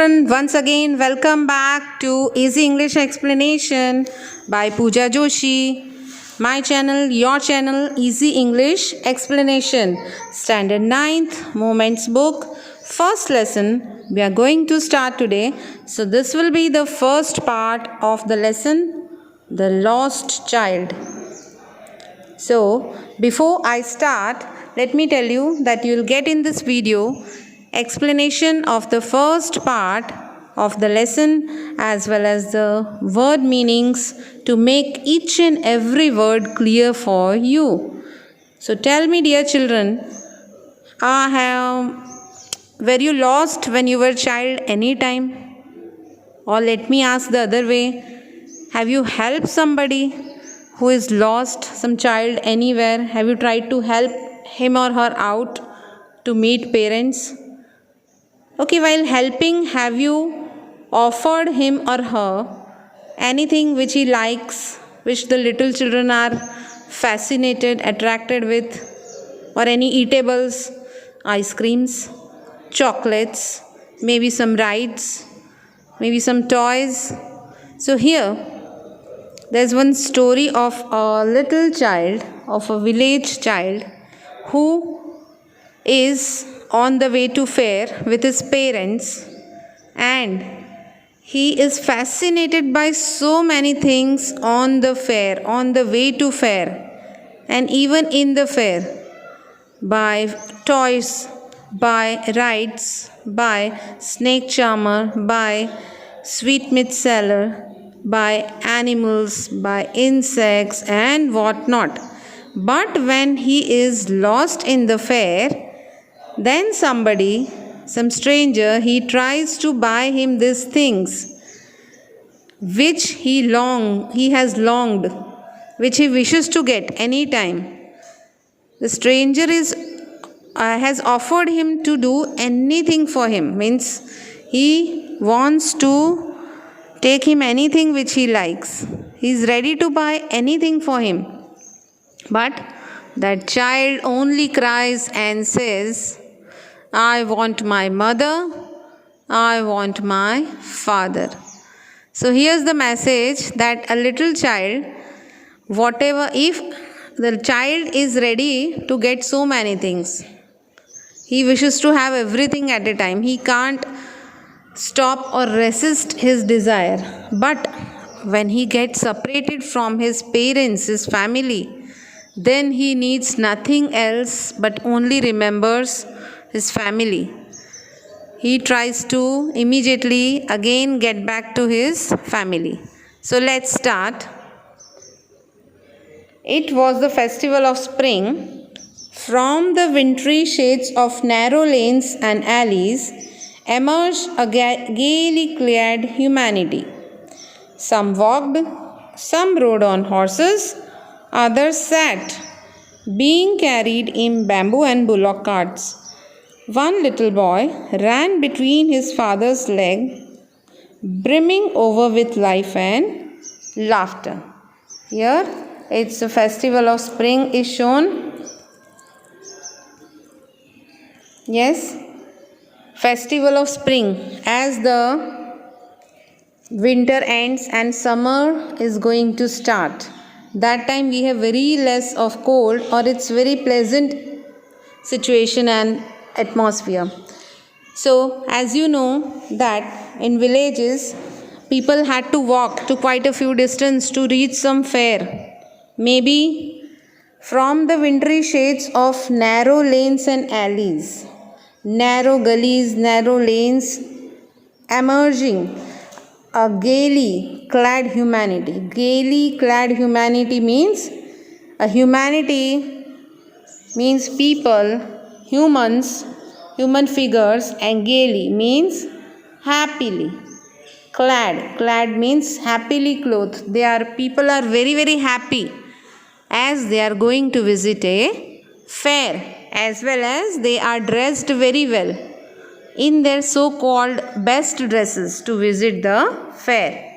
children, once again welcome back to Easy English Explanation by Pooja Joshi. My channel, your channel, Easy English Explanation. Standard 9th, Moments book. First lesson we are going to start today. So this will be the first part of the lesson, The Lost Child. So before I start, let me tell you that you will get in this video explanation of the first part of the lesson as well as the word meanings to make each and every word clear for you. So tell me, dear children, were you lost when you were a child any time? Or let me ask the other way, have you helped somebody who is lost, some child anywhere? Have you tried to help him or her out to meet parents? Okay, while helping, have you offered him or her anything which he likes, which the little children are fascinated, attracted with, or any eatables, ice creams, chocolates, maybe some rides, maybe some toys? So here, there's one story of a little child, of a village child, who is on the way to fair with his parents, and he is fascinated by so many things on the fair, on the way to fair, and even in the fair, by toys, by rides, by snake charmer, by sweetmeat seller, by animals, by insects and whatnot. But when he is lost in the fair, then somebody, some stranger, he tries to buy him these things which he has longed, which he wishes to get any time. The stranger has offered him to do anything for him, means he wants to take him anything which he likes. He is ready to buy anything for him. But that child only cries and says, I want my mother, I want my father. So here's the message that a little child, if the child is ready to get so many things, he wishes to have everything at a time, he can't stop or resist his desire. But when he gets separated from his parents, his family, then he needs nothing else but only remembers his family. He tries to immediately again get back to his family. So let's start. It was the festival of spring. From the wintry shades of narrow lanes and alleys emerged a gaily clad humanity. Some walked, some rode on horses, others sat, being carried in bamboo and bullock carts. One little boy ran between his father's legs, brimming over with life and laughter. Here, it's the festival of spring is shown. Yes, festival of spring. As the winter ends and summer is going to start, that time we have very less of cold, or it's very pleasant situation and atmosphere. So as you know that in villages people had to walk to quite a few distance to reach some fair, maybe from the wintry shades of narrow lanes and alleys, narrow gullies, narrow lanes, emerging a gaily clad humanity. Gaily clad humanity means means people, humans, human figures, and gaily means happily. Clad means happily clothed. People are very, very happy as they are going to visit a fair, as well as they are dressed very well in their so-called best dresses to visit the fair.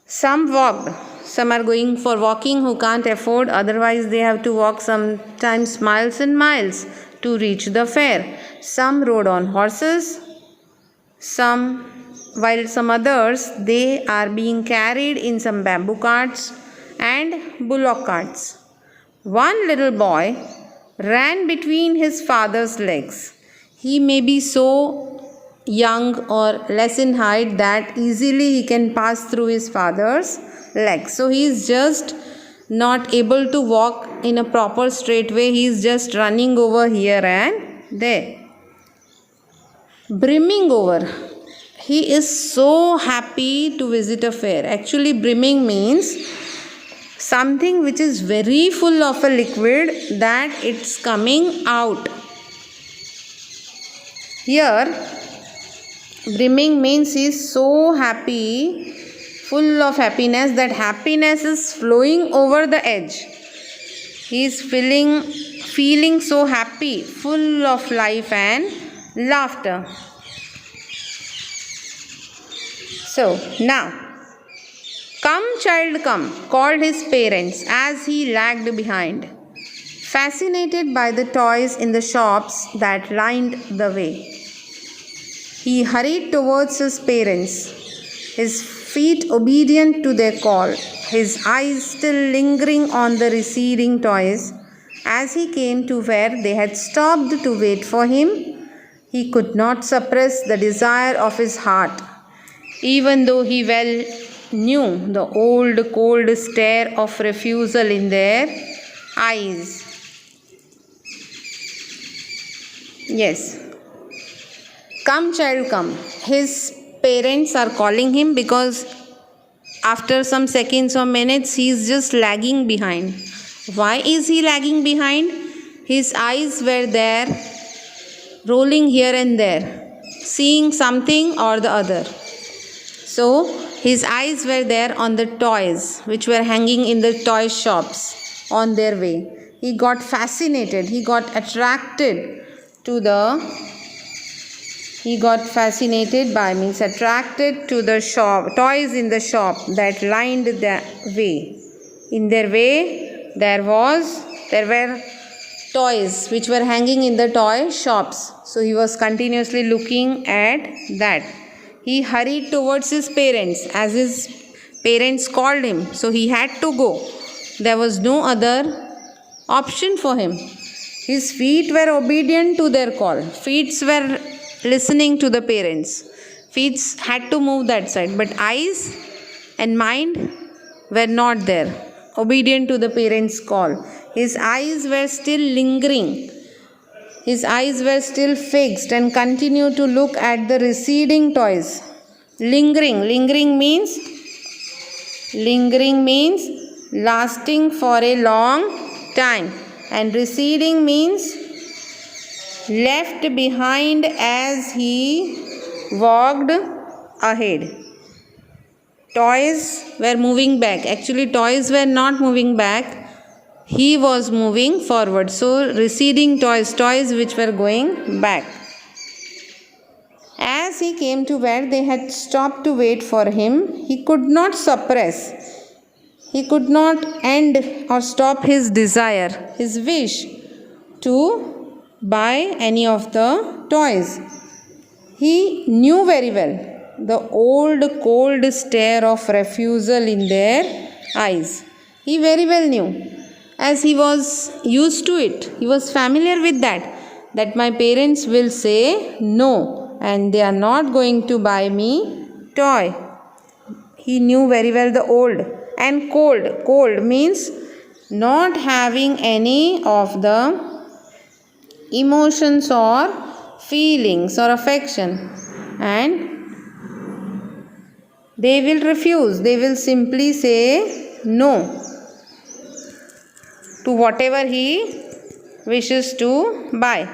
Some walked, some are going for walking who can't afford, otherwise they have to walk sometimes miles and miles to reach the fair. Some rode on horses, while some others, they are being carried in some bamboo carts and bullock carts. One little boy ran between his father's legs. He may be so young or less in height that easily he can pass through his father's legs. So he is just not able to walk in a proper straight way. He is just running over here and there. Brimming over. He is so happy to visit a fair. Actually, brimming means something which is very full of a liquid that it's coming out. Here, brimming means he is so happy, full of happiness, that happiness is flowing over the edge. He is feeling so happy, full of life and laughter. So, now, "Come, child, come," called his parents as he lagged behind, fascinated by the toys in the shops that lined the way. He hurried towards his parents, his feet obedient to their call, his eyes still lingering on the receding toys. As he came to where they had stopped to wait for him, he could not suppress the desire of his heart, even though he well knew the old cold stare of refusal in their eyes. Yes. "Come, child, come." His parents are calling him because after some seconds or minutes he is just lagging behind. Why is he lagging behind? His eyes were there, rolling here and there, seeing something or the other. So his eyes were there on the toys which were hanging in the toy shops on their way. He got fascinated, he got attracted to the toys in the shop that lined the way. In their way there were toys which were hanging in the toy shops. So he was continuously looking at that. He hurried towards his parents as his parents called him. So he had to go. There was no other option for him. His feet were obedient to their call. Feet were listening to the parents. Feet had to move that side. But eyes and mind were not there, obedient to the parents' call. His eyes were still lingering. His eyes were still fixed and continued to look at the receding toys. Lingering means lasting for a long time, and receding means left behind as he walked ahead. Toys were moving back. Actually, toys were not moving back. He was moving forward. So, receding toys which were going back. As he came to where they had stopped to wait for him, he could not suppress. He could not end or stop his desire, his wish to buy any of the toys. He knew very well the old cold stare of refusal in their eyes. He very well knew, as he was used to it. He was familiar with that my parents will say no and they are not going to buy me toy. He knew very well the old and cold. Cold means not having any of the emotions or feelings or affection, and they will refuse. They will simply say no to whatever he wishes to buy.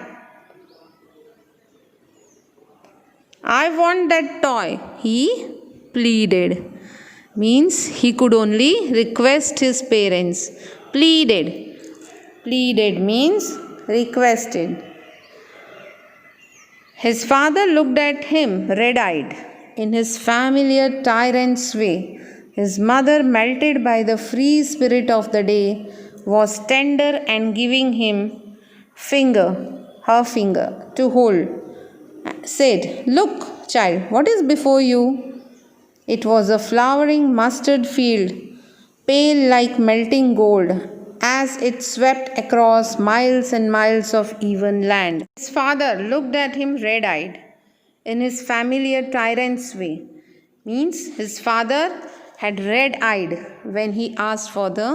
"I want that toy," he pleaded. Means he could only request his parents. Pleaded means requested. His father looked at him red-eyed in his familiar tyrant's way. His mother, melted by the free spirit of the day, was tender and giving him finger. her finger to hold, said, "Look, child, what is before you?" It was a flowering mustard field, pale like melting gold, as it swept across miles and miles of even land. His father looked at him red eyed, in his familiar tyrant's way. Means his father had red eyed when he asked for the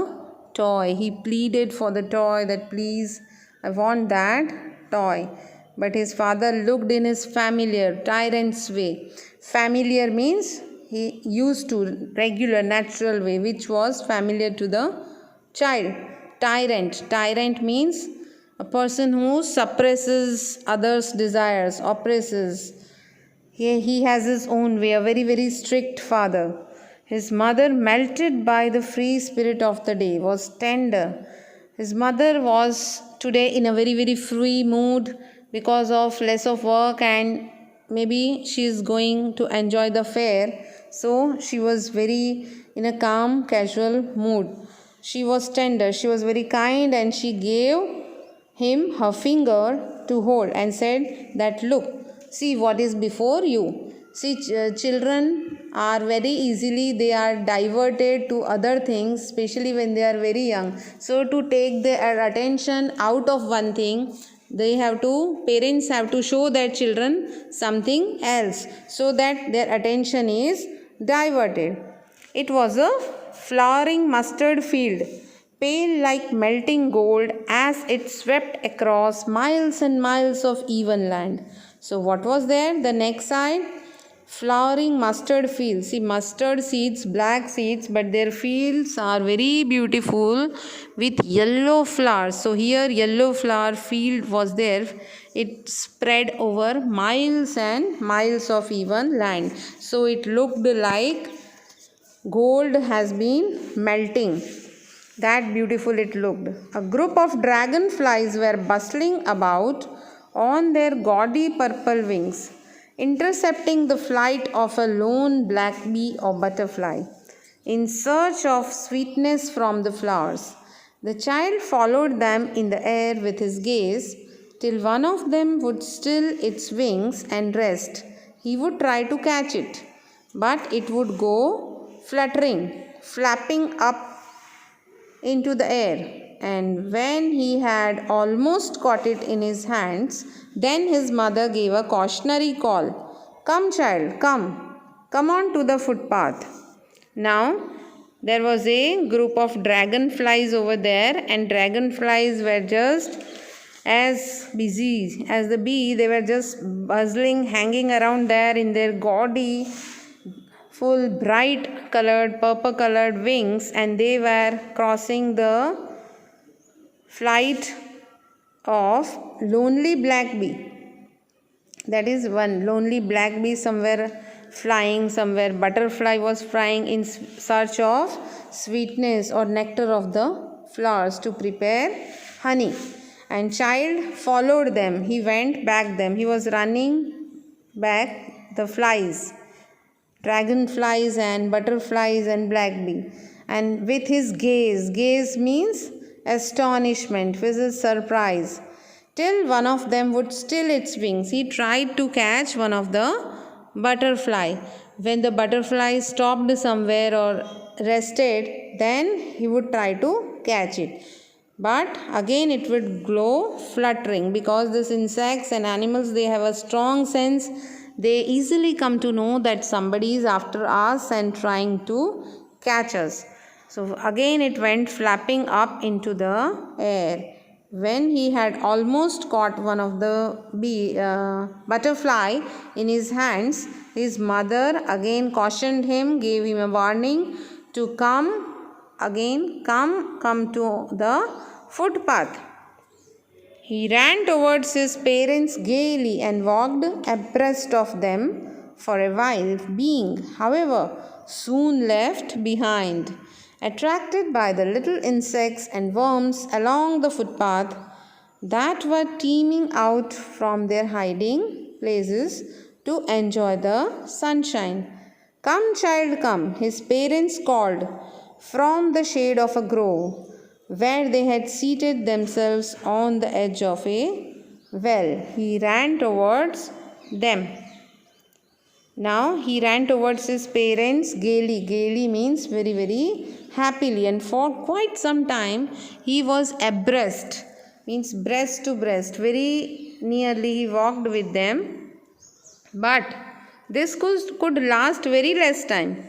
toy. He pleaded for the toy that, please, I want that toy. But his father looked in his familiar tyrant's way. Familiar means he used to regular natural way, which was familiar to the child. Tyrant means a person who suppresses others' desires, oppresses. He has his own way, a very, very strict father. His mother, melted by the free spirit of the day, was tender. His mother was today in a very, very free mood because of less of work, and maybe she is going to enjoy the fair. So she was very in a calm, casual mood. She was tender, she was very kind, and she gave him her finger to hold and said that, look, see what is before you. See, children are very easily, they are diverted to other things, especially when they are very young. So to take their attention out of one thing, parents have to show their children something else, so that their attention is diverted. It was a flowering mustard field, pale like melting gold, as it swept across miles and miles of even land. So what was there? The next side, flowering mustard fields. See, mustard seeds, black seeds, but their fields are very beautiful with yellow flowers. So here yellow flower field was there. It spread over miles and miles of even land. So it looked like gold has been melting. That beautiful it looked. A group of dragonflies were bustling about on their gaudy purple wings, intercepting the flight of a lone black bee or butterfly, in search of sweetness from the flowers. The child followed them in the air with his gaze, till one of them would still its wings and rest. He would try to catch it, but it would go fluttering, flapping up into the air, and when he had almost caught it in his hands, then his mother gave a cautionary call. Come, child, come on to the footpath. Now, there was a group of dragonflies over there, and dragonflies were just as busy as the bee. They were just buzzing, hanging around there in their gaudy, full bright colored, purple colored wings, and they were crossing the flight of lonely black bee. That is one lonely black bee somewhere flying, somewhere butterfly was flying in search of sweetness or nectar of the flowers to prepare honey. And child followed them. He went back them. He was running back the flies, dragonflies and butterflies and black bee, and with his gaze means astonishment, with surprise, till one of them would still its wings. He tried to catch one of the butterfly. When the butterfly stopped somewhere or rested, then he would try to catch it, but again it would go fluttering, because these insects and animals, they have a strong sense. They easily come to know that somebody is after us and trying to catch us. So again it went flapping up into the air. When he had almost caught one of the butterfly in his hands, his mother again cautioned him, gave him a warning to come to the footpath. He ran towards his parents gaily and walked abreast of them for a while, being, however, soon left behind, attracted by the little insects and worms along the footpath that were teeming out from their hiding places to enjoy the sunshine. Come, child, come, his parents called from the shade of a grove, where they had seated themselves on the edge of a well. He ran towards them. Now he ran towards his parents gaily. Gaily means very, very happily. And for quite some time he was abreast, means breast to breast. Very nearly he walked with them. But this could last very less time,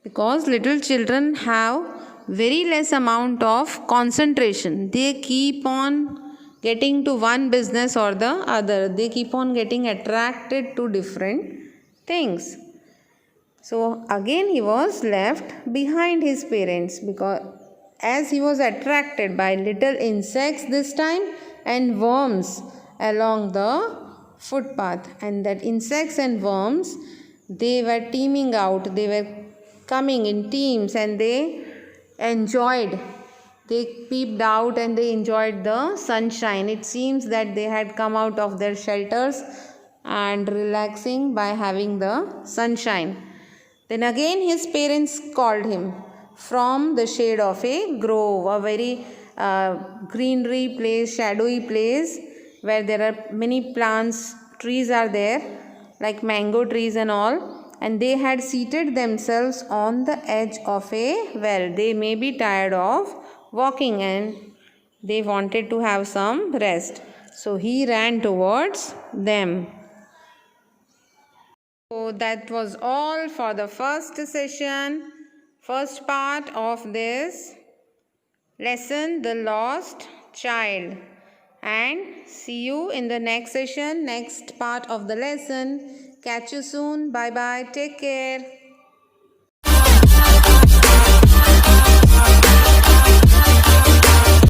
because little children have very less amount of concentration. They keep on getting to one business or the other. They keep on getting attracted to different things. So again he was left behind his parents, because as he was attracted by little insects this time and worms along the footpath, and that insects and worms, they were teeming out, they were coming in teams, and enjoyed they peeped out and they enjoyed the sunshine. It seems that they had come out of their shelters and relaxing by having the sunshine. Then again his parents called him from the shade of a grove, a very greenery place, shadowy place, where there are many plants, trees are there, like mango trees and all. And they had seated themselves on the edge of a well. They may be tired of walking and they wanted to have some rest. So he ran towards them. So that was all for the first session, first part of this lesson, The Lost Child. And see you in the next session, next part of the lesson. Catch you soon. Bye bye. Take care.